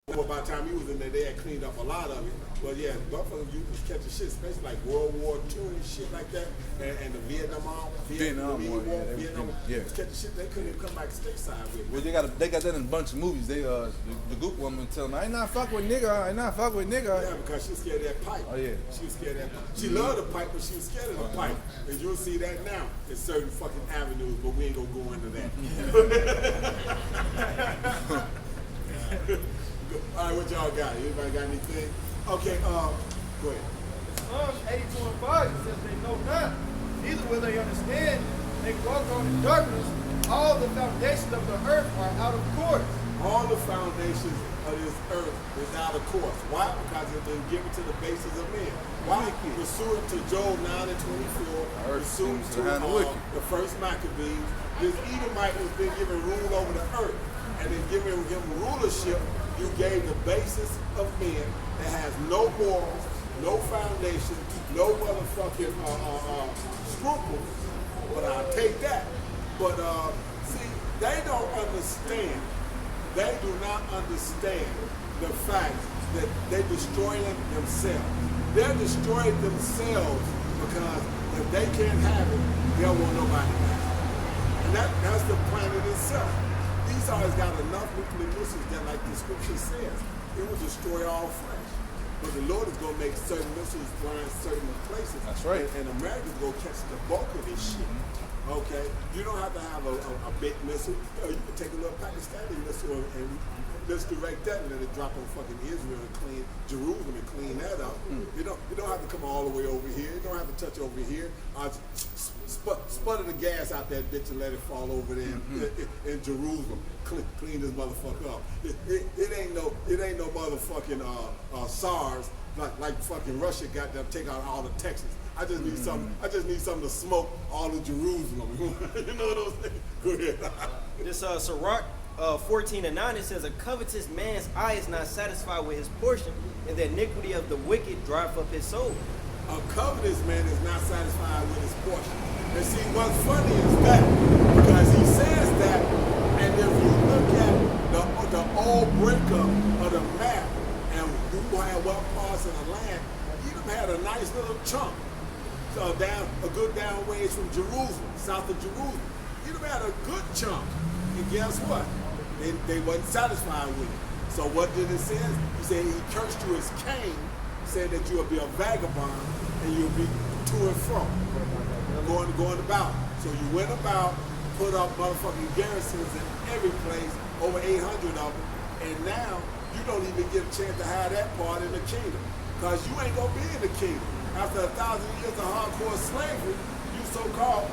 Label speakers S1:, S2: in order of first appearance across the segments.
S1: Well, by the time he was in there, they had cleaned up a lot of it. But yeah, motherfuckers used to catch the shit, especially like World War II and shit like that, and the Vietnam War, catch the shit. They couldn't even come back stateside with it.
S2: Well, they got that in a bunch of movies. They the Goop woman tell them, I ain't not fuck with nigga.
S1: Yeah, because she was scared of that pipe.
S2: Oh yeah.
S1: She was scared of that pipe. She loved the pipe, but she was scared of the pipe. And you'll see that now in certain fucking avenues, but we ain't gonna go into that. All right, what y'all got? Anybody got anything? Okay, go ahead.
S3: Psalms 82:5 says they know not, neither will they understand. They walk on in darkness. All the foundations of the earth are out of course.
S1: All the foundations of this earth is out of course. Why? Because it's been given to the basis of men. Why? Pursuant to Job 9 and 24, pursuant to the first Maccabees, this Edomite has been given rule over the earth. And in giving him rulership, you gave the basis of men that has no morals, no foundation, no motherfucking scruples. But I'll take that. But see, they don't understand. They do not understand the fact that they're destroying themselves. They're destroying themselves because if they can't have it, they'll want nobody back. And that's the planet itself. Esau has got enough nuclear missiles that, like the scripture says, it will destroy all flesh. But the Lord is going to make certain missiles fly in certain places.
S2: That's right.
S1: And America's going to catch the bulk of this shit. Okay? You don't have to have a big missile. You can take a little Pakistani missile and let's direct that and let it drop on fucking Israel and clean Jerusalem and clean that up. You don't have to come all the way over here. You don't have to touch over here. Sputter the gas out that bitch and let it fall over there in Jerusalem. Clean this motherfucker up. It ain't no motherfucking SARS like fucking Russia got them take out all the Texas. I just need something. I just need something to smoke all of Jerusalem. You know what I'm saying? Go ahead.
S4: This Sirach 14:9, it says, a covetous man's eye is not satisfied with his portion, and the iniquity of the wicked drive up his soul.
S1: A covetous man is not satisfied with his portion. And see, what's funny is that, because he says that, and if you look at the old breakup of the map, and you had what parts of the land, Edom had a nice little chunk, so a good down ways from Jerusalem, south of Jerusalem. Edom had a good chunk, and guess what? They wasn't satisfied with it. So what did it say? He said he cursed you as Cain, said that you'll be a vagabond and you'll be to and from, going about. So you went about, put up motherfucking garrisons in every place, over 800 of them, and now you don't even get a chance to have that part in the kingdom, because you ain't gonna be in the kingdom. After 1,000 years of hardcore slavery, you so-called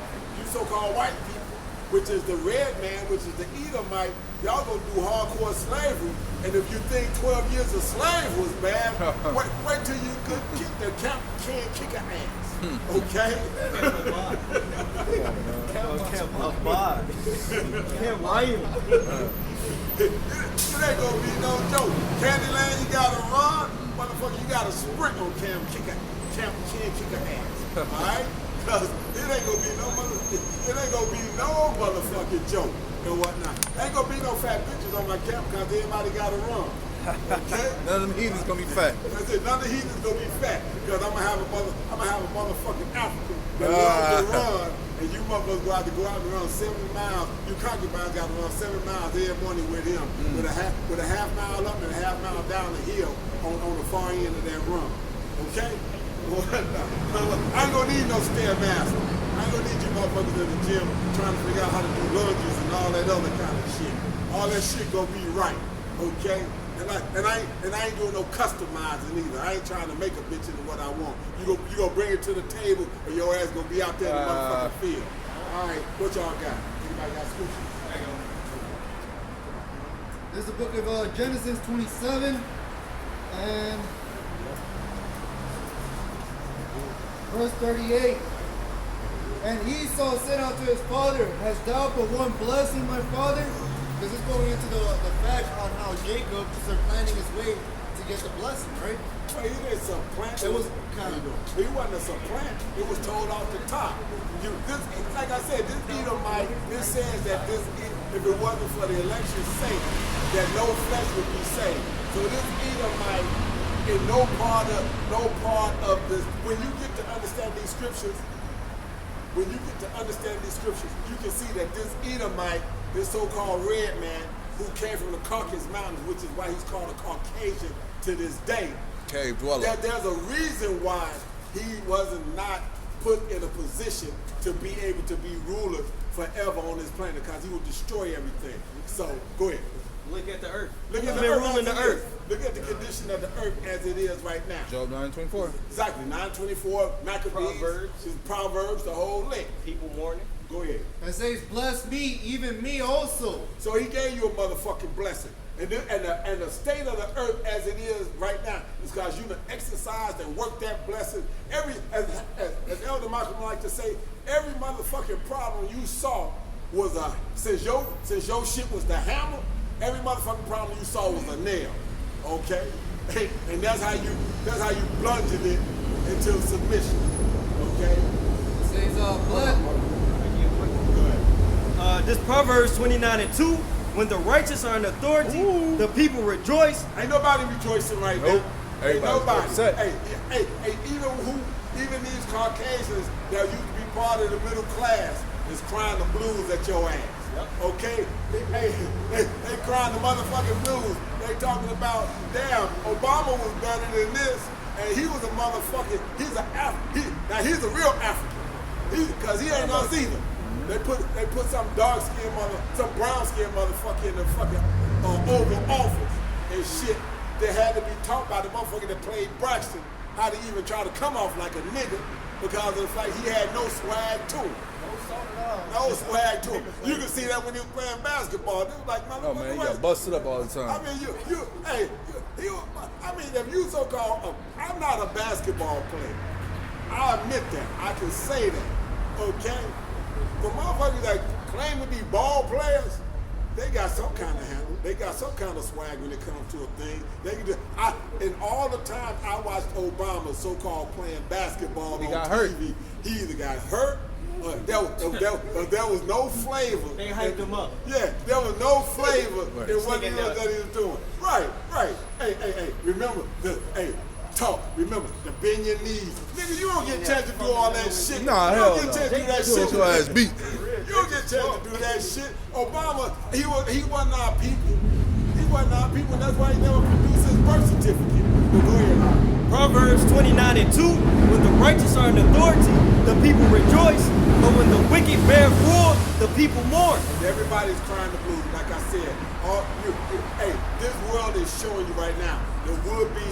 S1: white people, which is the red man, which is the Edomite, y'all gonna do hardcore slavery. And if you think 12 years of slave was bad, wait till you could kick the can't kick an ass. Okay? It ain't gonna be no joke. Candyland, you gotta run, motherfucker, you gotta sprint on can't kick an ass. Alright? Because it ain't gonna be no motherfucking joke and whatnot. Ain't gonna be no fat bitches on my camp because everybody gotta run. Okay?
S2: None of them heathens gonna be fat.
S1: That's it. None of the heathens gonna be fat because I'm gonna have a motherfucking African that loves to run, and you motherfuckers go out and run 70 miles. You concubines got to run 7 miles every morning with him, with a half mile up and a half mile down the hill on the far end of that run. Okay? I ain't gonna need no Stairmaster. I ain't gonna need you motherfuckers in the gym trying to figure out how to do lunges and all that other kind of shit. All that shit gonna be right, okay? And I ain't doing no customizing either. I ain't trying to make a bitch into what I want. You gonna bring it to the table, or your ass gonna be out there in the motherfucking field. All right, what y'all got? Anybody got scripture?
S3: This is the book of Genesis 27 and verse 38. And Esau said unto his father, hast thou but one blessing, my father? Because it's going into the fact on how Jacob started planning his way to get the blessing, right?
S1: Well, he didn't supplant.
S3: It was kind of.
S1: He wasn't a supplant. It was told off the top. Like I said, this Edomite, this says that if it wasn't for the election's sake, that no flesh would be saved. So this Edomite in no part of this. When you get to understand these scriptures, you can see that this Edomite, this so-called red man, who came from the Caucasus Mountains, which is why he's called a Caucasian to this day.
S2: Cave dweller.
S1: That there's a reason why he wasn't not put in a position to be able to be ruler forever on this planet, because he will destroy everything. So go ahead.
S4: Look at the earth.
S1: Look
S4: Who's
S1: at the
S4: been
S1: earth
S4: ruling
S1: as
S4: the
S1: it
S4: earth?
S1: is. Look at the condition of the earth as it is right now.
S2: Job 9:24.
S1: Exactly, 9:24, Maccabees, Proverbs, the whole link.
S4: People mourning.
S1: Go ahead.
S3: It says, bless me, even me also.
S1: So he gave you a motherfucking blessing. And the state of the earth as it is right now is because you done exercised and worked that blessing. As Elder Malcolm like to say, every motherfucking problem you saw was since your shit was the hammer, every motherfucking problem you saw was a nail. Okay? And that's how you bludgeoned it into submission. Okay?
S3: It says, bless.
S4: This Proverbs 29:2. When the righteous are in authority, the people rejoice.
S1: Ain't nobody rejoicing right
S2: Nope.
S1: now. Ain't
S2: Everybody's
S1: nobody.
S2: upset.
S1: Even these Caucasians that used to be part of the middle class is crying the blues at your ass.
S4: Yep.
S1: Okay? They crying the motherfucking blues. They talking about, damn, Obama was better than this, and he was a motherfucking, he's a real African. Because he ain't us either. They put some brown skinned motherfucker in the fucking Oval Office and shit that had to be taught by the motherfucker that played Braxton how to even try to come off like a nigga, because of the fact he had no swag to him. No swag to him. You can see that when he was playing basketball. They was like,
S2: Oh man, he got busted up all the time.
S1: I mean, if you so-called, I'm not a basketball player. I admit that. I can say that. Okay? But motherfuckers that claim to be ball players, they got some kind of handle. They got some kind of swag when it comes to a thing. And all the time I watched Obama so-called playing basketball
S2: He
S1: on
S2: got
S1: TV,
S2: hurt.
S1: he either got hurt or there was no flavor.
S4: They hyped him up.
S1: Yeah, there was no flavor
S2: Right.
S1: in what he was doing. Right. Hey, remember talk. Remember, to bend your knees. Nigga, you don't get a chance to do all that shit.
S2: Nah,
S1: you
S2: hell
S1: don't get a chance to do that
S2: no.
S1: shit.
S2: Your ass beat.
S1: You don't get a chance to do that shit. Obama, he wasn't our people. He wasn't our people, and that's why he never produced his birth certificate. But go ahead, Rob.
S4: Proverbs 29:2. When the righteous are in authority, the people rejoice. But when the wicked bear rule, the people mourn.
S1: And everybody's crying the blues, like I said. This world is showing you right now the would-be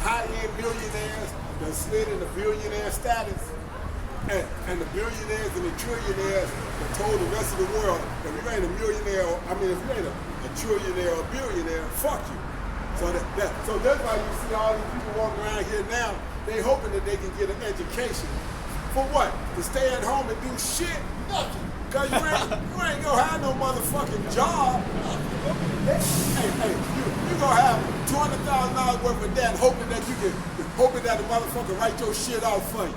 S1: high-end millionaires that slid into billionaire status, and the billionaires and the trillionaires that told the rest of the world, if you ain't a millionaire, if you ain't a trillionaire or a billionaire, fuck you. So that's why you see all these people walking around here now. They hoping that they can get an education. For what? To stay at home and do shit? Nothing. Cause you ain't gonna have no motherfucking job. You gonna have $200,000 worth of debt, hoping that the motherfucker write your shit out for you.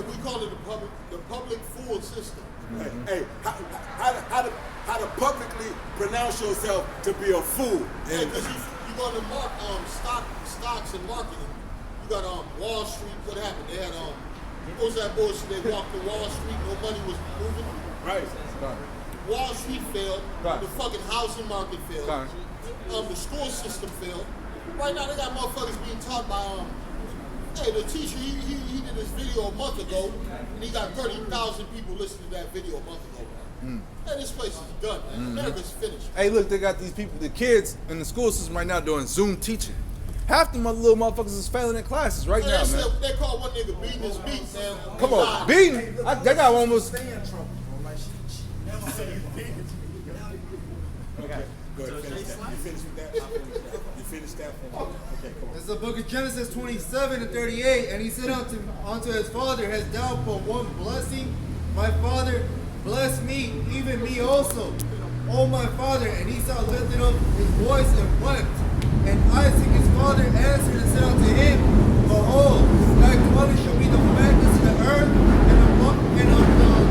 S5: We call it the public fool system.
S1: How to publicly pronounce yourself to be a fool?
S5: Yeah, because you go to stocks and marketing. You got Wall Street. What happened? They had what was that bullshit? They walked to Wall Street. No money was moving.
S1: Right.
S5: Wall Street failed.
S2: Right.
S5: The fucking housing market failed.
S2: Right.
S5: The school system failed. Right now they got motherfuckers being taught by the teacher. He did this video a month ago, and he got 30,000 people listening to that video a month ago. Hey, this place is done, man. America's finished.
S2: Hey, look, they got these people, the kids in the school system right now doing Zoom teaching. Half the little motherfuckers is failing in classes right now, man.
S5: They call one nigga beating his beat, man.
S2: Come on, beating. That guy almost.
S1: Okay, go ahead, finish that. You finished with that? You finished that? Okay, come on.
S3: It's the book of Genesis 27:38, and he said unto his father, hast thou but one blessing? My father, bless me, even me also. O my father, and Esau lifted up his voice and wept. And Isaac his father answered and said unto him, behold, thy dwelling shall be the fatness of the earth, and of the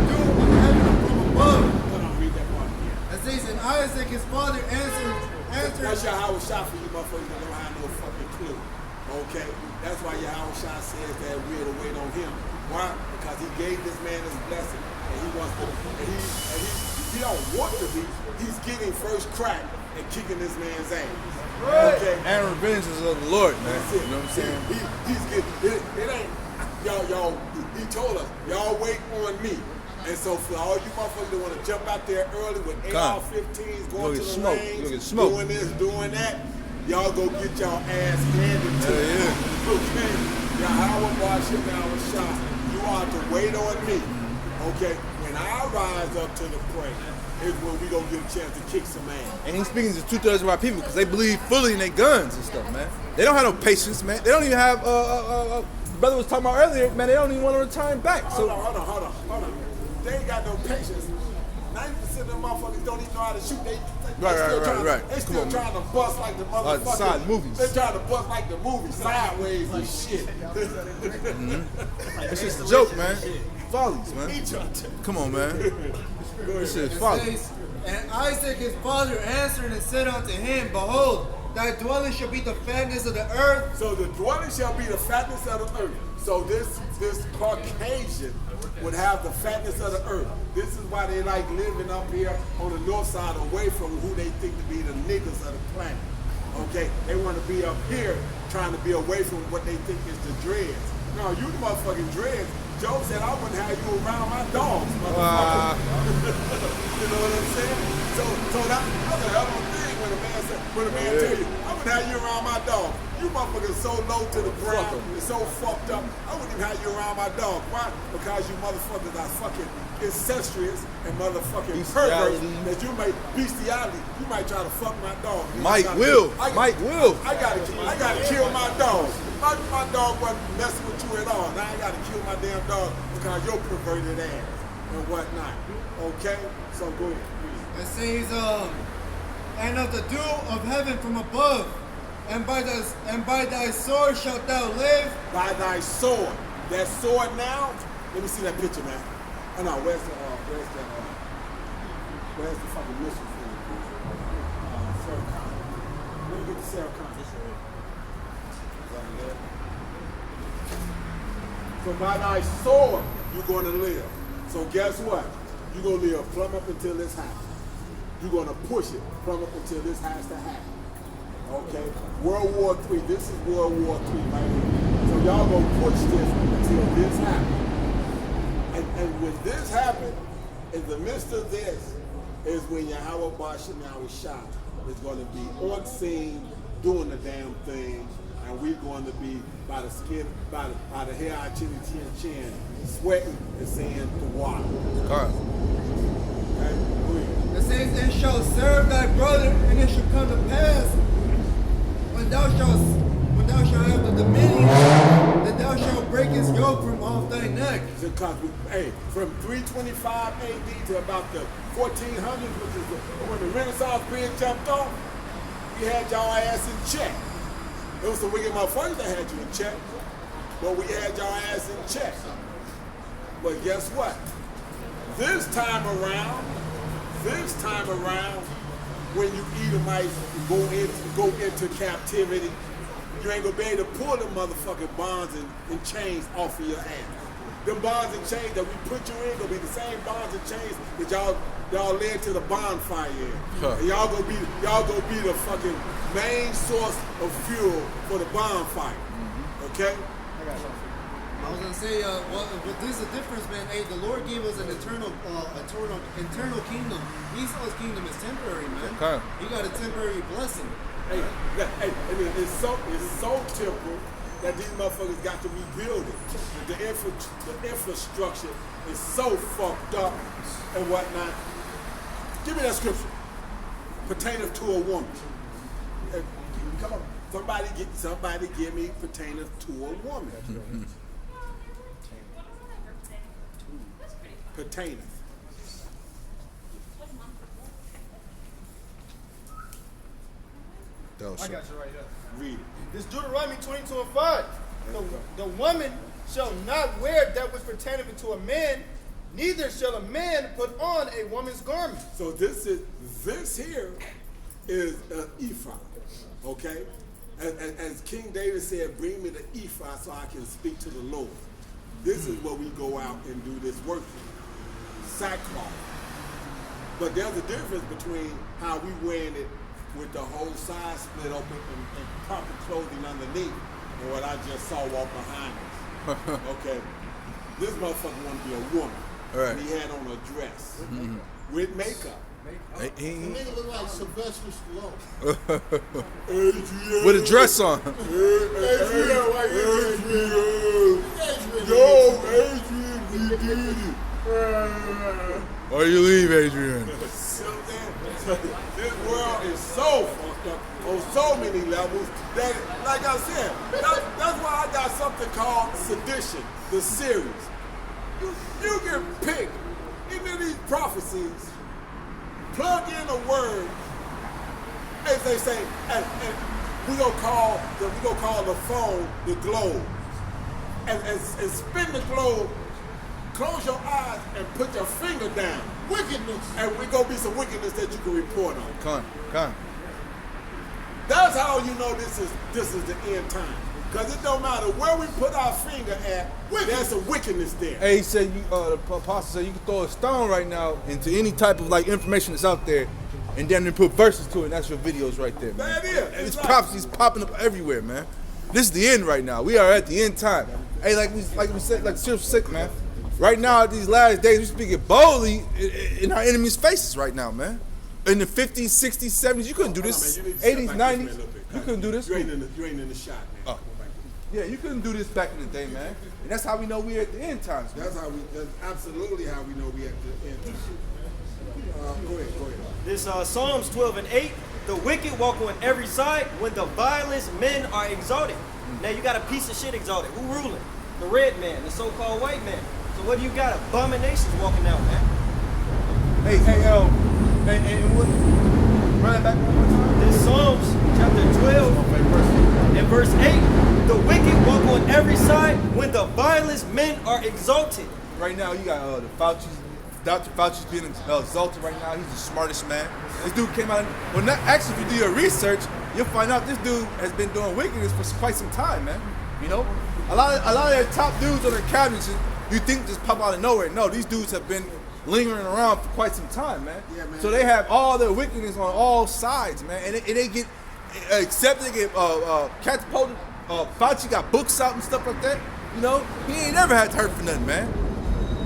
S3: dew of heaven from above.
S1: Hold on, read that part again.
S3: It says, and Isaac his father answered
S1: That's Yahweh Shah for you motherfuckers that don't have no fucking clue. Okay? That's why Yahweh Shah says that we're to wait on him. Why? Because he gave this man his blessing and he wants to, and he don't want to be, he's getting first crack and kicking this man's ass.
S3: Right.
S1: Okay?
S2: And revenge is of the Lord, man.
S1: That's it.
S2: You know what I'm saying?
S1: He's getting, it ain't, y'all, he told us, y'all wait on me. And so for all you motherfuckers that want to jump out there early with AR-15s, going to the range, doing this, doing that, y'all go get y'all ass handed to you. Okay? Yahweh Bashim Yahweh Shah, you are to wait on me. Okay? When I rise up to the prey, is when we gonna get a chance to kick some ass.
S2: And he's speaking to 2/3 of our people because they believe fully in their guns and stuff, man. They don't have no patience, man. They don't even have, brother was talking about earlier, man, they don't even want to return back. So
S1: Hold on. They ain't got no patience. 90% of them motherfuckers don't even know how to shoot. They still trying to bust like the motherfuckers.
S2: side movies.
S1: They trying to bust like the movies, sideways and shit.
S2: it's just a joke, man. Follies, man.
S1: He trying to-
S2: Come on, man. This shit is folly.
S3: And Isaac his father answered and said unto him, Behold, thy dwelling shall be the fatness of the earth.
S1: So the dwelling shall be the fatness of the earth. So this Caucasian would have the fatness of the earth. This is why they like living up here on the north side away from who they think to be the niggas of the planet. Okay? They want to be up here trying to be away from what they think is the dreads. No, you motherfucking dreads. Joe said I wouldn't have you around my dogs, motherfucker. You know what I'm saying? So that's a hell of a thing when a man tell you, I wouldn't have you around my dog. You motherfuckers so low to the ground, you're so fucked up, I wouldn't even have you around my dog. Why? Because you motherfuckers are fucking incestuous and motherfucking perverts that you may, bestiality, you might try to fuck my dog.
S2: Mike will.
S1: I gotta kill my dog. My dog wasn't messing with you at all. Now I gotta kill my damn dog because you're perverted ass and whatnot. Okay? So go ahead.
S3: It says, and of the dew of heaven from above, and by thy sword shalt thou live.
S1: By thy sword. That sword now, let me see that picture, man. Oh no, where's the fucking mission for you? Sarah Connor. Let me get to Sarah Connor. So by thy sword, you're going to live. So guess what? You're going to live plumb up until this happens. You're going to push it plumb up until this has to happen. Okay? World War III. This is World War III right here. So y'all going to push this until this happens. And when this happens, in the midst of this, is when Yahweh Bashim Yahweh Shah is going to be on scene doing the damn thing. And we're going to be by the skin, by the hair, our chin, sweating and saying the water.
S2: Carl.
S1: Okay? Go ahead.
S3: It says, and shall serve thy brother, and it shall come to pass when thou shalt have the dominion, that thou shalt break his yoke from off thy neck.
S1: Because from 325 AD to about the 1400s, which is when the Renaissance period jumped off, we had y'all ass in check. It was the wicked motherfuckers that had you in check, but we had y'all ass in check. But guess what? This time around, when you Edomites go into captivity, you ain't gonna be able to pull them motherfucking bonds and chains off of your ass. Them bonds and chains that we put you in gonna be the same bonds and chains that y'all led to the bonfire in.
S2: Huh.
S1: And y'all gonna be the fucking main source of fuel for the bonfire. Okay?
S3: I was gonna say, but this is the difference, man. Hey, the Lord gave us an eternal kingdom. Esau's kingdom is temporary, man.
S2: Okay.
S3: He got a temporary blessing.
S1: Hey, I mean, it's so temporal that these motherfuckers got to rebuild it. The infrastructure is so fucked up and whatnot. Give me that scripture. Pertaineth to a woman. Come on. Somebody give me pertaineth to a woman. Pertaineth.
S6: I got you right here.
S1: Read it.
S6: This Deuteronomy 22:5. The woman shall not wear that which pertaineth to a man, neither shall a man put on a woman's garment.
S1: So this here is an ephod, okay? As King David said, bring me the ephod so I can speak to the Lord. This is what we go out and do this work in, sackcloth. But there's a difference between how we wearing it with the whole side split open and proper clothing underneath and what I just saw walk behind us. Okay? This motherfucker want to be a woman.
S2: Right.
S1: And he had on a dress with makeup.
S5: The nigga look like Sylvester Stallone.
S1: Adrian.
S2: With a dress on.
S1: Adrian. Yo, Adrian, we did it.
S2: Why you leave, Adrian?
S1: This world is so fucked up on so many levels that, like I said, that's why I got something called Sedition, the series. You can pick, even these prophecies, plug in a word, as they say, and we gonna call the phone the globe, and spin the globe. Close your eyes and put your finger down. Wickedness. And we gonna be some wickedness that you can report on.
S2: Come.
S1: That's how you know this is the end time. Cause it don't matter where we put our finger at, there's some wickedness there.
S2: Hey, he said the apostle said you can throw a stone right now into any type of like information that's out there, and then put verses to it, and that's your videos right there, man.
S1: That is.
S2: These prophecies popping up everywhere, man. This is the end right now. We are at the end time. Hey, like we said, like Sirius sick, man. Right now, these last days, we speaking boldly in our enemies' faces right now, man. In the 50s, 60s, 70s, you couldn't do this. 80s, 90s, you couldn't do this.
S1: You ain't in the shot, man.
S2: Oh. Yeah, you couldn't do this back in the day, man. And that's how we know we're at the end times, man.
S1: That's absolutely how we know we at the end time. Go ahead.
S4: This Psalms 12 and 8, the wicked walk on every side when the vilest men are exalted. Now you got a piece of shit exalted. Who ruling? The red man, the so-called white man. So what do you got? Abominations walking out, man.
S2: Hey, and what? Run it back one more time.
S4: This Psalms chapter 12 and verse 8, the wicked walk on every side when the vilest men are exalted.
S2: Right now, you got the Fauci's. Dr. Fauci's being exalted right now. He's the smartest man. This dude came out. Well, not actually, if you do your research, you'll find out this dude has been doing wickedness for quite some time, man. You know, a lot of their top dudes on their cabinets, you think just pop out of nowhere. No, these dudes have been lingering around for quite some time, man.
S1: Yeah, man.
S2: So they have all their wickedness on all sides, man, and they get accepted, get catapulted. Fauci got books out and stuff like that. You know, he ain't never had to hurt for nothing, man.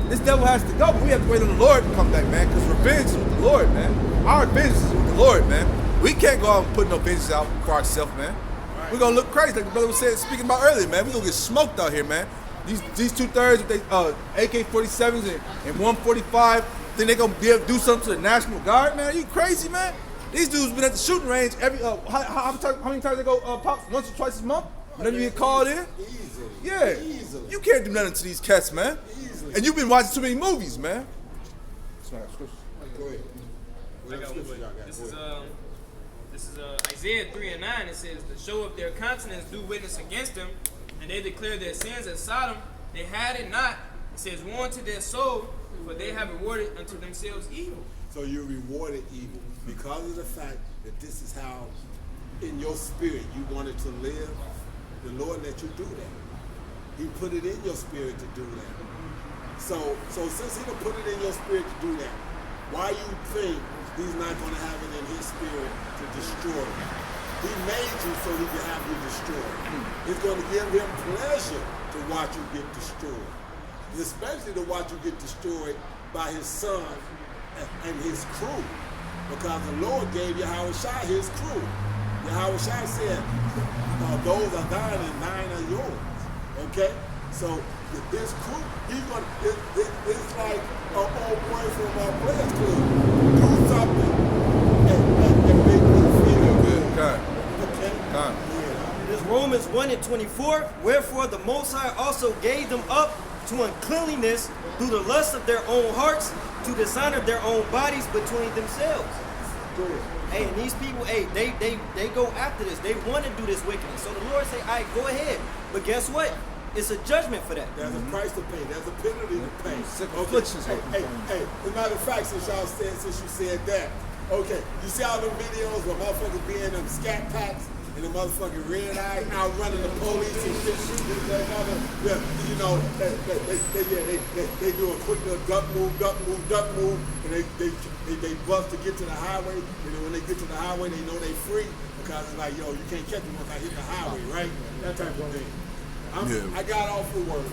S2: This devil has to go, but we have to wait on the Lord to come back, man, because revenge is with the Lord, man. Our vengeance is with the Lord, man. We can't go out and put no vengeance out for ourselves, man. Right. We're going to look crazy, like the brother was speaking about earlier, man. We're going to get smoked out here, man. These 2/3, they AK-47s and 145, think they're going to be able to do something to the National Guard, man? Are you crazy, man? These dudes been at the shooting range every, how many times they go pop? Once or twice a month? Whenever you get called in?
S1: Easily.
S2: Yeah.
S1: Easily.
S2: You can't do nothing to these cats, man.
S1: Easily.
S2: And you've been watching too many movies, man.
S1: Go ahead.
S7: I got one. This is Isaiah 3 and 9. It says, "To show up their countenance do witness against them, and they declare their sins as Sodom. They had it not. It says, woe unto their soul, for they have rewarded unto themselves evil."
S1: So you rewarded evil because of the fact that this is how, in your spirit, you wanted to live. The Lord let you do that. He put it in your spirit to do that. So since He done put it in your spirit to do that, why you think He's not going to have it in His spirit to destroy you? He made you so He can have you destroyed. It's going to give Him pleasure to watch you get destroyed, especially to watch you get destroyed by His Son and His crew, because the Lord gave Yahushua His crew. Yahushua said, "Those are thine and thine are yours." Okay, so this crew, it's like an old boy from our Players Club. Do something and make me feel good. Okay. Yeah.
S4: This Romans 1 and 24, wherefore the Most High also gave them up to uncleanliness through the lust of their own hearts, to dishonor their own bodies between themselves.
S1: Good.
S4: Hey, and these people, hey, they go after this. They want to do this wickedness. So the Lord say, all right, go ahead. But guess what? It's a judgment for that.
S1: There's a price to pay. There's a penalty to pay.
S2: Afflictions.
S1: Hey, as a matter of fact, since you said that, Okay, you see all them videos where motherfuckers be in them scat packs and the motherfucking red eye out running the police and shit, shooting that mother. Yeah, you know, they do a quick little duck move, and they bust to get to the highway. And then when they get to the highway, they know they free because it's like, yo, you can't catch me once I hit the highway, right? That type of thing. I got off of work,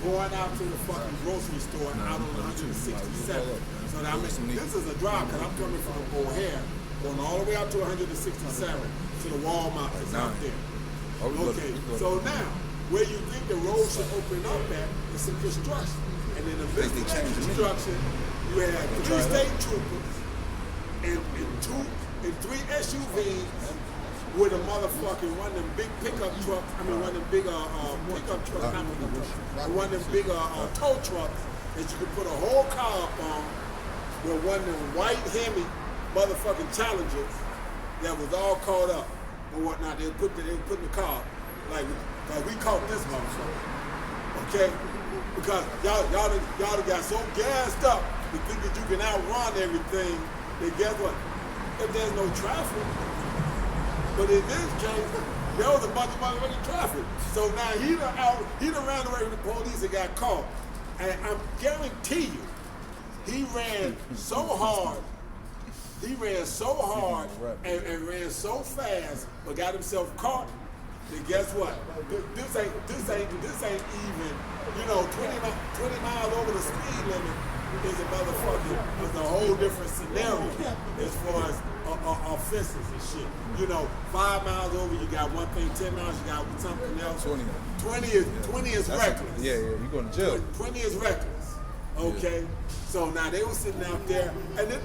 S1: going out to the fucking grocery store out on 167. So I mean, this is a drive because I'm coming from O'Hare, going all the way out to 167 to the Walmart that's out there. Okay, so now, where you think the road should open up at is some construction. And in the midst of that construction, you have 3 state troopers and 3 SUVs with a motherfucking one of them big pickup trucks. I mean, one of them big pickup trucks, not pickup trucks, one of them big tow trucks that you can put a whole car up on with one of them white Hemi motherfucking Challengers that was all caught up and whatnot. They put in the car like we caught this motherfucker. Okay? Because y'all got so gassed up to think that you can outrun everything. Then guess what? If there's no traffic. But in this case, there was a bunch of motherfucking traffic. So now he done ran away from the police and got caught. And I guarantee you, he ran so hard and ran so fast, but got himself caught. Then guess what? This ain't even, 20 miles over the speed limit is a whole different scenario as far as offenses and shit. 5 miles over, you got one thing. 10 miles, you got something else. 20 is reckless.
S2: Yeah, you're going to jail.
S1: 20 is reckless. Okay, yeah. So now they were sitting out there, and there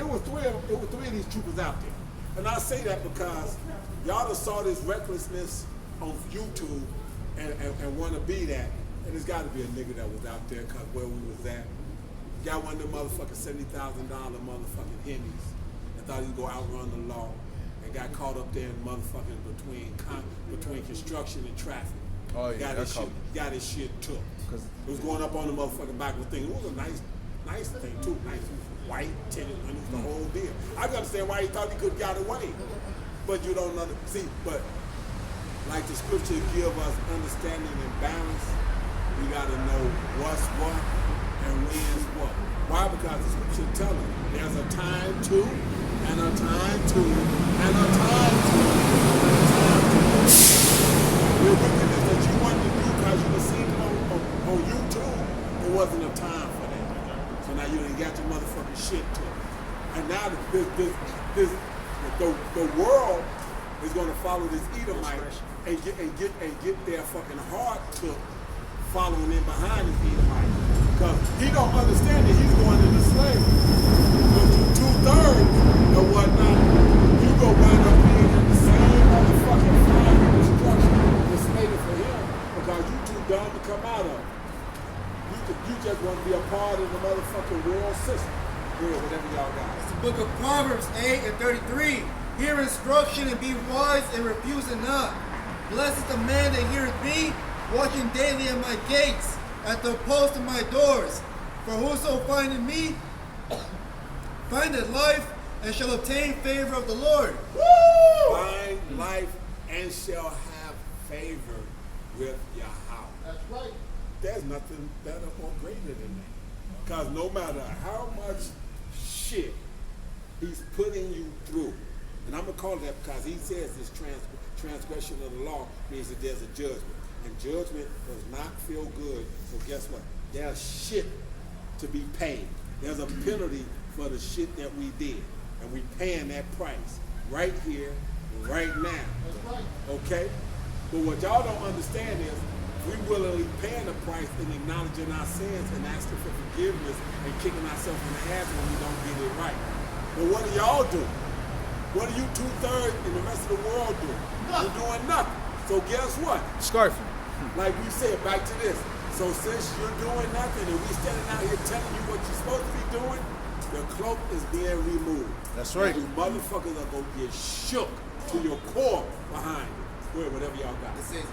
S1: was three of these troopers out there. And I say that because y'all done saw this recklessness on YouTube and want to be that. And there's got to be a nigga that was out there because where we was at, got one of them motherfucking $70,000 motherfucking Hemis and thought he'd go outrun the law and got caught up there in motherfucking between construction and traffic.
S2: Oh yeah,
S1: got his shit took. It was going up on the motherfucking back of the thing. It was a nice thing too, nice white tinted, and it was the whole deal. I can understand why he thought he could get away, but you don't see. But like the scripture give us understanding and balance. We gotta know what's what and when's what. Why? Because the scripture tells us there's a time to, and a time to, and a time to, and a time to. Your wickedness that you wanted to do because you were seeing it on YouTube, there wasn't a time for that. So now you done got your motherfucking shit to it. And now the world is gonna follow this Edomite and get their fucking heart took following in behind his Edomite. Because he don't understand that he's going into slavery. But you 2/3 or whatnot, you go wind up being in the same motherfucking fire and destruction that's slated for him because you too dumb to come out of it. You just want to be a part of the motherfucking world system. Good, whatever y'all got.
S3: It's the book of Proverbs 8:33. Hear instruction and be wise and refuse it not. Blessed is the man that heareth me, watching daily at my gates, at the post of my doors. For whoso findeth me, findeth life, and shall obtain favor of the Lord.
S1: Woo! Find life and shall have favor with Yahweh.
S5: That's right.
S1: There's nothing better or greater than that. Because no matter how much shit he's putting you through, and I'm going to call it that because he says this transgression of the law means that there's a judgment. And judgment does not feel good. So guess what? There's shit to be paid. There's a penalty for the shit that we did. And we paying that price right here, right now.
S5: That's right.
S1: Okay? But what y'all don't understand is we willingly paying the price and acknowledging our sins and asking for forgiveness and kicking ourselves in the ass when we don't get it right. But what do y'all do? What do you 2/3 and the rest of the world do? You're doing nothing. So guess what?
S2: Scarfing.
S1: Like we said, back to this. So since you're doing nothing and we standing out here telling you what you're supposed to be doing, the cloak is being removed.
S2: That's right.
S1: And you motherfuckers are going to get shook to your core behind it. Whatever y'all got.
S3: It says,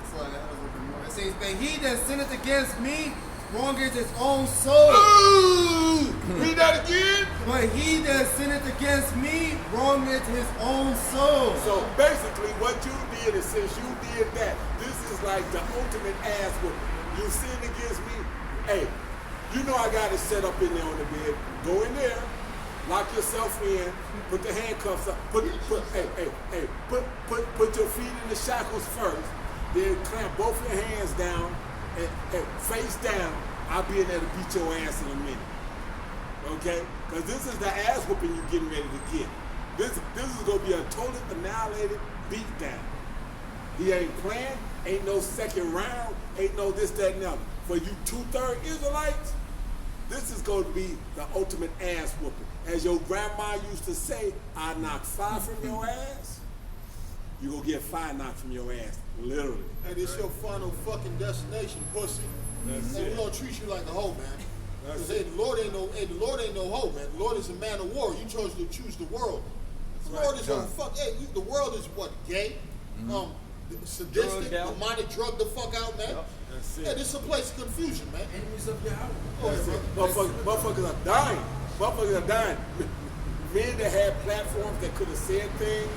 S3: but he that sinneth against me wrongeth his own soul.
S1: Ooh! Read that again.
S3: But he that sinneth against me wrongeth his own soul.
S1: So basically, what you did is since you did that, this is like the ultimate ass whooping. You sinned against me. Hey, you know I got it set up in there on the bed. Go in there, lock yourself in, put the handcuffs up, put your feet in the shackles first, then clamp both your hands down and face down. I'll be in there to beat your ass in a minute. Okay? Because this is the ass whooping you're getting ready to get. This is gonna be a totally annihilated beat down. He ain't playing, ain't no second round, ain't no this, that, and the other. For you 2/3 Israelites, this is going to be the ultimate ass whooping. As your grandma used to say, I knock 5 from your ass, you going to get 5 knocked from your ass, literally.
S5: And it's your final fucking destination, pussy.
S1: That's
S5: And
S1: it.
S5: we gonna treat you like a hoe, man.
S1: That's
S5: Because
S1: it.
S5: the Lord ain't no hoe, man. The Lord is a man of war. You chose to choose the world. The
S1: That's
S5: Lord
S1: right,
S5: is
S2: John.
S5: on fuck. Hey, the world is what? Gay, sadistic,
S4: Drugged out.
S5: demonic, drug the fuck out, man.
S1: That's it.
S5: Yeah, this is a place of confusion, man.
S1: That's it.
S5: Oh,
S1: Motherfuckers are dying. Motherfuckers are dying. Men that had platforms that could have said things,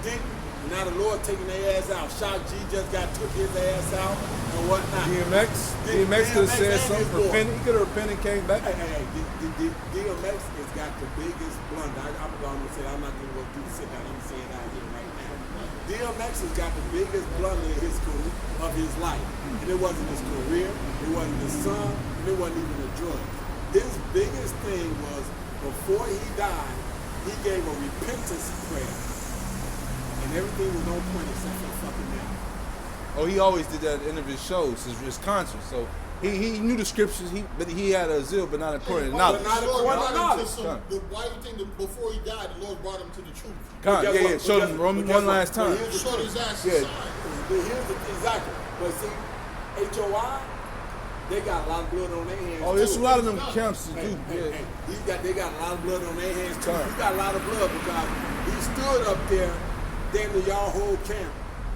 S1: didn't. And now the Lord taking their ass out. Shock G just took his ass out and whatnot.
S2: DMX could have said
S1: and
S2: something,
S1: his boy.
S2: repented. He could have repented and came back.
S1: Hey, DMX has got the biggest blunder. I'm going to say, I'm not going to go do the sit down. I'm going to say it out here right now. DMX has got the biggest blunder in his career, of his life. And it wasn't his career, it wasn't his son, and it wasn't even the drugs. His biggest thing was, before he died, he gave a repentance prayer. And everything was on point except for fucking now.
S2: Oh, he always did that at the end of his shows, his concerts. So he knew the scriptures, but he had a zeal, but not according to knowledge.
S1: not
S5: The Lord
S1: according to
S5: brought him
S1: knowledge.
S5: to why do you think that before he died, the Lord brought him to the truth?
S2: God,
S1: But guess
S2: yeah,
S1: what?
S2: showed
S1: But
S2: him
S1: guess-
S2: one
S1: but guess what?
S2: last time.
S1: But here's the
S5: Showed
S1: thing.
S5: his ass
S2: Yeah.
S5: a sign.
S1: But here's the exactly. But see, HOI, they got a lot of blood on their hands.
S2: Oh, there's
S1: too.
S2: a lot of them camps to
S1: Hey,
S2: do.
S1: hey,
S2: Yeah.
S1: hey, they got a lot of blood on their hands too.
S2: Right.
S1: He got a lot of blood because he stood up there, damn near y'all whole camp,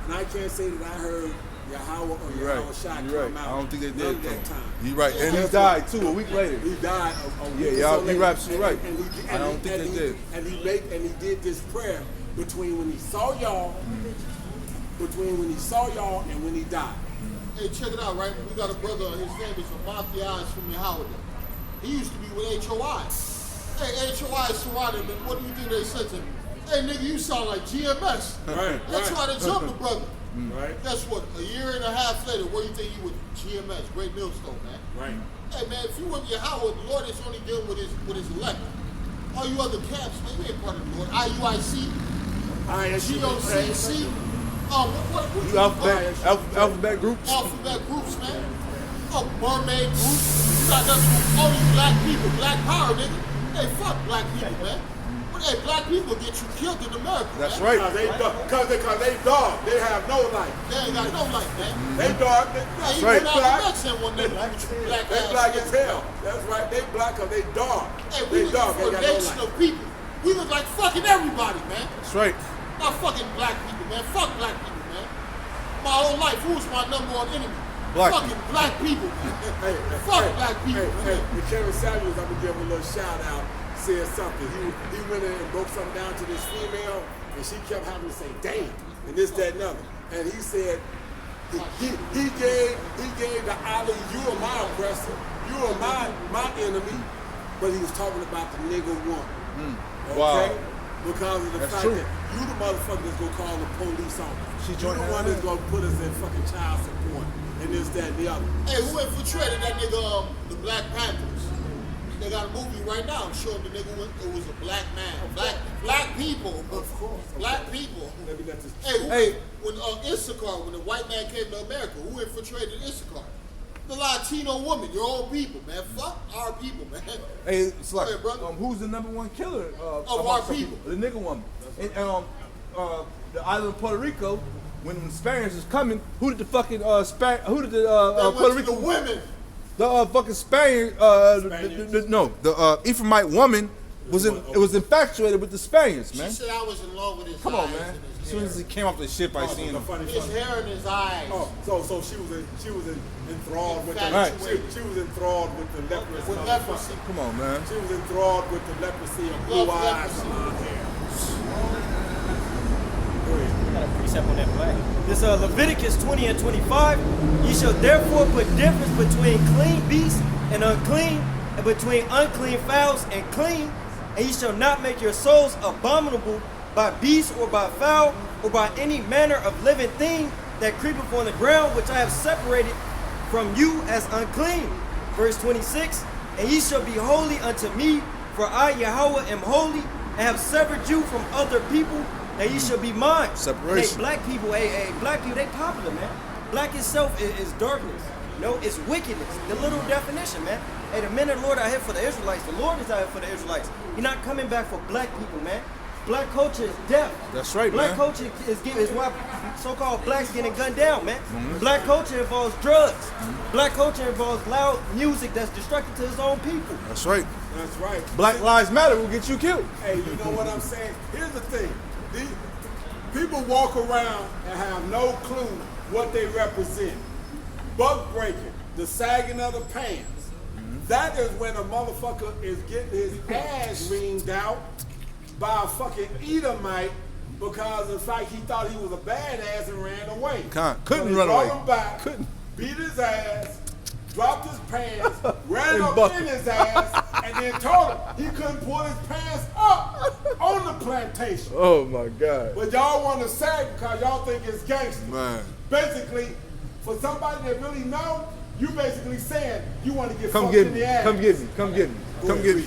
S1: and I can't say that I heard Yahweh or
S2: You're
S1: Yahweh
S2: right.
S1: Shai
S2: You're
S1: come
S2: right.
S1: out.
S2: I don't think they
S1: none
S2: did.
S1: of that time.
S2: You're right. And he
S1: Guess
S2: died
S1: what?
S2: too a week later.
S1: He died a
S2: Yeah,
S1: week or
S2: y'all-
S1: so
S2: you
S1: later.
S2: absolutely right.
S1: And
S2: I don't think they did.
S1: And he did this prayer between when he saw y'all, and when he died.
S5: Hey, check it out, right? We got a brother, his name is Amathias from Yahweh. He used to be with HOI. Hey, HOI surrounded him, and what do you think they said to him? Hey, nigga, you sound like GMS.
S1: Right,
S5: They
S1: right.
S5: tried to jump the brother.
S1: Right.
S5: Guess what? A year and a half later, where do you think he was? GMS, Great Millstone, man.
S1: Right.
S5: Hey, man, if you with Yahweh, the Lord is only dealing with his elect. All you other camps, man, you ain't part of the Lord. IUIC, GOCC, what
S2: You alphabet groups.
S5: alphabet groups, man. Oh, mermaid groups. You got nothing with all you black people. Black power, nigga. Hey, fuck black people, man. But hey, black people get you killed in America.
S2: That's
S5: man.
S2: right.
S1: Because they dog. They have no life.
S5: They ain't got no life, man.
S1: They dog.
S5: Hey,
S2: right.
S5: even Malcolm X ain't one nigga with you black
S1: They
S5: ass
S1: black as
S5: niggas.
S1: hell. That's right. They black because they dog.
S5: Hey, we
S1: They
S5: live
S1: dog.
S5: for
S1: They
S5: a
S1: got no
S5: nation
S1: life.
S5: of people. We look like fucking everybody, man.
S2: That's right.
S5: Not fucking black people, man. Fuck black people, man. My whole life, who's my number one enemy?
S2: Black
S5: fucking black people, man.
S1: Hey,
S5: Fuck
S1: hey,
S5: black people,
S1: Hey,
S5: man.
S1: and Kevin Samuels, I'm gonna give him a little shout out. Said something. He went in and broke something down to this female, and she kept having to say "damn" and this, that, and other. And he said he gave the Ali, "You are my oppressor. You are my enemy," but he was talking about the nigga woman. Okay?
S2: Wow.
S1: Because of the
S2: That's
S1: fact
S2: true.
S1: that you the motherfucker that's gonna call the police on us.
S2: She
S1: You
S2: joined
S1: the
S2: that
S1: one
S2: line.
S1: that's gonna put us in fucking child support and this, that, and the other.
S5: Hey, who infiltrated that nigga, the Black Panthers? They got a movie right now showing the nigga it was a black man. Black people.
S1: Of course.
S5: Black people.
S1: Maybe that's just
S5: Hey, when Issachar, when the white man came to America, who infiltrated Issachar? The Latino woman, your own people, man. Fuck our people, man.
S2: Hey, it's like,
S5: Go ahead, brother.
S2: who's the number one killer
S5: Of
S2: amongst
S5: our
S2: our
S5: people?
S2: The nigga woman. And the island of Puerto Rico, when the Spaniards was coming, who did the fucking
S5: They
S2: Puerto
S5: went to
S2: Rico
S5: the women.
S2: The fucking Spaniard, the Ephraimite woman was infatuated with the Spaniards,
S5: She
S2: man.
S5: said I was in love with his
S2: Come on,
S5: eyes
S2: man.
S5: and his
S2: As soon as he came off the ship, I seen
S1: The
S2: him.
S1: funny
S5: His
S1: funny.
S5: hair in his eyes.
S1: Oh, so she was enthralled with the
S2: Right.
S1: she was enthralled with the leprosy.
S5: With leprosy.
S2: Come on, man.
S1: She was enthralled with the leprosy of blue
S5: Love
S1: eyes
S5: leprosy.
S1: and blonde hair. Go ahead.
S4: Got a precept on that black. This Leviticus 20 and 25. Ye shall therefore put difference between clean beasts and unclean, and between unclean fowls and clean, and ye shall not make your souls abominable by beast or by fowl or by any manner of living thing that creepeth on the ground, which I have separated from you as unclean. Verse 26. And ye shall be holy unto me, for I Yahweh am holy, and have severed you from other people, and ye shall be mine.
S2: Separation.
S4: Hey, black people, black people, they popular, man. Black itself is darkness. No, it's wickedness. The little definition, man. Hey, the men of the Lord are here for the Israelites. The Lord is out here for the Israelites. He's not coming back for black people, man. Black culture is death.
S2: That's right,
S4: black
S2: man.
S4: culture is why so-called blacks getting gunned down, man. Black culture involves drugs. Black culture involves loud music that's destructive to his own people.
S2: That's right.
S1: That's right.
S2: Black Lives Matter will get you killed.
S1: Hey, you know what I'm saying? Here's the thing. These people walk around and have no clue what they represent. Buck breaking, the sagging of the pants. That is when a motherfucker is getting his ass reamed out by a fucking Edomite because in fact he thought he was a badass and ran away.
S2: Couldn't
S1: So they
S2: run
S1: brought
S2: away.
S1: him back,
S2: Couldn't.
S1: beat his ass, dropped his pants, ran
S2: And
S1: up
S2: buckled.
S1: in his ass, and then told him he couldn't pull his pants up on the plantation.
S2: Oh my God.
S1: But y'all want to say because y'all think it's gangster.
S2: Man.
S1: Basically, for somebody that really know, you basically saying you want to get
S2: Come
S1: fucked
S2: get
S1: in
S2: me.
S1: the ass.
S2: Come get me. Come get me. Come get me.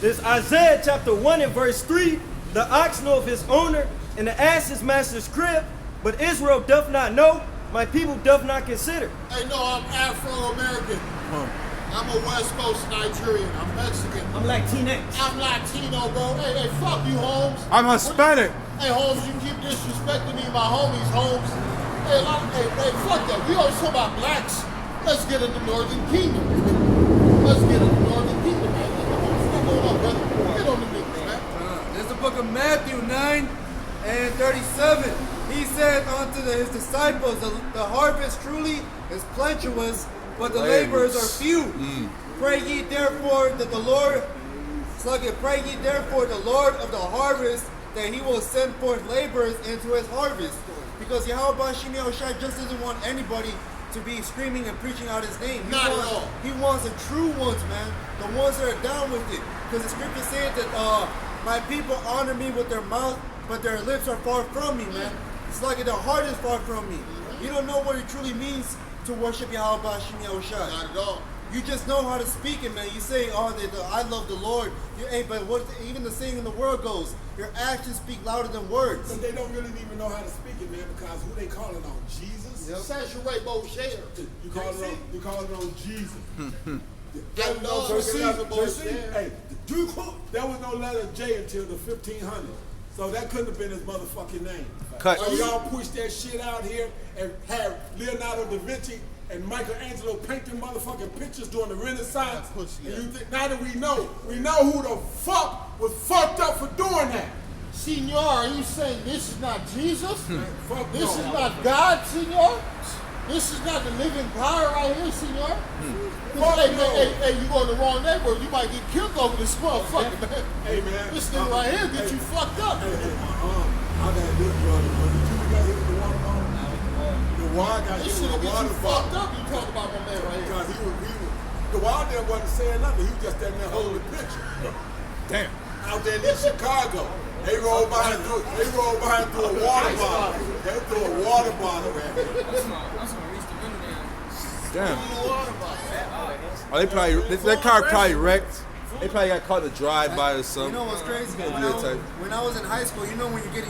S4: This Isaiah chapter 1 and verse 3, the ox knoweth his owner, and the ass his master's crib, but Israel doth not know, my people doth not consider.
S5: Hey, no, I'm Afro-American. I'm a West Coast Nigerian. I'm Mexican.
S4: I'm Latinx.
S5: I'm Latino, bro. Hey, fuck you, Holmes.
S2: I'm Hispanic.
S5: Hey, Holmes, you keep disrespecting me, my homies, Holmes. Hey, fuck that. We always talk about blacks. Let's get in the Northern Kingdom. Let's get in the Northern Kingdom, man. What's going on, brother? Get on the niggas, man.
S3: There's the book of Matthew 9 and 37. He said unto his disciples, the harvest truly is plenteous, but the laborers are few. Pray ye therefore that the Lord, pray ye therefore the Lord of the harvest, that he will send forth laborers into his harvest. Because Yahweh Shimi Oshai just doesn't want anybody to be screaming and preaching out his name.
S5: Not at all.
S3: He wants the true ones, man. The ones that are down with it. Because the scripture said that my people honor me with their mouth, but their lips are far from me, man. It's like their heart is far from me. You don't know what it truly means to worship Yahweh Shimi Oshai.
S5: Not at all.
S3: You just know how to speak it, man. You say, "Oh, I love the Lord." Hey, but what? Even the saying in the world goes, "Your actions speak louder than words."
S1: But they don't really even know how to speak it, man, because who they calling on? Jesus?
S5: Saturate Beauchamp.
S1: You call it on Jesus.
S5: I love
S1: Hey, there was no letter J until the 1500s. So that couldn't have been his motherfucking name.
S2: Cut.
S1: So y'all pushed that shit out here and had Leonardo da Vinci and Michelangelo painting motherfucking pictures during the Renaissance.
S5: pussy,
S1: And you think, now that we know who the fuck was fucked up for doing that.
S5: Senor, are you saying this is not Jesus?
S1: Fuck
S5: This
S1: no.
S5: is not God, senor? This is not the living power right here, senor?
S1: Fuck
S5: Hey,
S1: no.
S5: hey, you go in the wrong neighborhood, you might get killed over this motherfucker, man.
S1: Hey, man.
S5: This nigga right here get you fucked up.
S1: Hey, I got this brother. Did you got hit with the water bottle? The wild got hit
S5: This
S1: with
S5: shit
S1: the
S5: get you
S1: water
S5: fucked
S1: bottle.
S5: up. You talk about my man right here.
S1: Because the wild there wasn't saying nothing. He was just standing there holding the picture.
S2: Damn.
S1: Out there in Chicago. They rolled by and threw a water bottle. They threw a water bottle at him.
S7: I'm just gonna reach the window down.
S2: Damn.
S5: Water bottle.
S2: Oh, they probably that car probably wrecked. They probably got caught in a drive-by or something.
S3: You know what's crazy?
S2: Yeah, type.
S3: When I was in high school, you know when you're getting